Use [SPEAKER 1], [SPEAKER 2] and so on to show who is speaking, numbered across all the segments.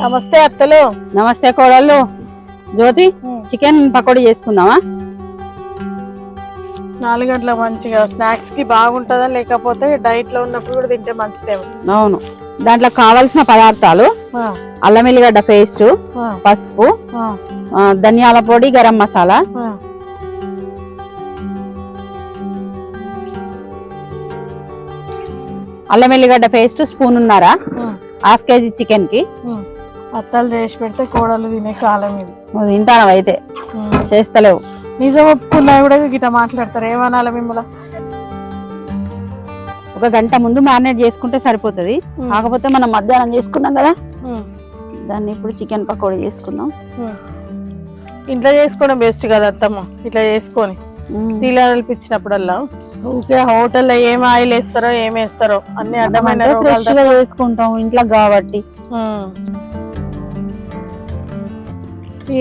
[SPEAKER 1] నమస్తే అత్తలు.
[SPEAKER 2] నమస్తే కోడళ్ళు. జ్యోతి, చికెన్ పకోడీ చేసుకుందామా?
[SPEAKER 1] 4 గంటలకు మంచిగా స్నాక్స్ కి బాగుంటుందా, లేకపోతే డైట్ లో ఉన్నప్పుడు కూడా తింటే మంచిదేమో.
[SPEAKER 2] అవును. దాంట్లో కావాల్సిన పదార్థాలు: అల్లం ఎల్లిగడ్డ పేస్ట్, పసుపు, ధనియాల పొడి, గరం మసాలా, అల్లం ఎల్లిగడ్డ పేస్ట్ స్పూన్ ఉన్నారా, హాఫ్ కేజీ చికెన్ కి.
[SPEAKER 1] అత్తలు చేసి పెడితే కోడలు తినే కాలం ఇది.
[SPEAKER 2] తింటాను అయితే, చేస్తలేవు.
[SPEAKER 1] నిజం ఒప్పుకున్నా కూడా గిట్ట మాట్లాడతారు, ఏమనాలి మిమ్మల్ని?
[SPEAKER 2] 1 గంట ముందు మ్యారినేట్ చేసుకుంటే సరిపోతుంది. కాకపోతే మనం మధ్యాహ్నం చేసుకున్నాం కదా, దాన్ని ఇప్పుడు చికెన్ పకోడీ చేసుకుందాం.
[SPEAKER 1] ఇంట్లో చేసుకోవడం బెస్ట్ కదా అత్తమ్మ. ఇట్లా చేసుకొని తీలనిపించినప్పుడల్లా ఊరికే హోటల్లో ఏం ఆయిల్ వేస్తారో ఏం వేస్తారో అన్ని అడ్డమైన
[SPEAKER 2] చేసుకుంటాం ఇంట్లో కాబట్టి.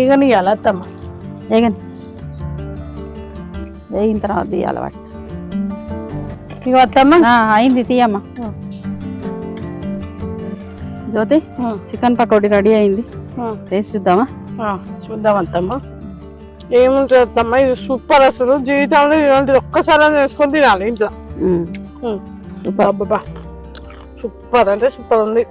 [SPEAKER 1] ఈగని ఇవ్వాలి అత్తమ్మ.
[SPEAKER 2] వేగని వేగిన తర్వాత తీయాలి వాటి.
[SPEAKER 1] ఇక అత్తమ్మ
[SPEAKER 2] అయింది, తీయమ్మా. జ్యోతి, చికెన్ పకోడీ రెడీ అయింది. టేస్ట్ చూద్దామా?
[SPEAKER 1] చూద్దాం అత్తమ్మ. ఏముంటుంది అత్తమ్మ, ఇది సూపర్. అసలు జీవితంలో ఇలాంటిది ఒక్కసారి వేసుకొని తినాలి ఇంట్లో. సూపర్ అంటే సూపర్ ఉంది.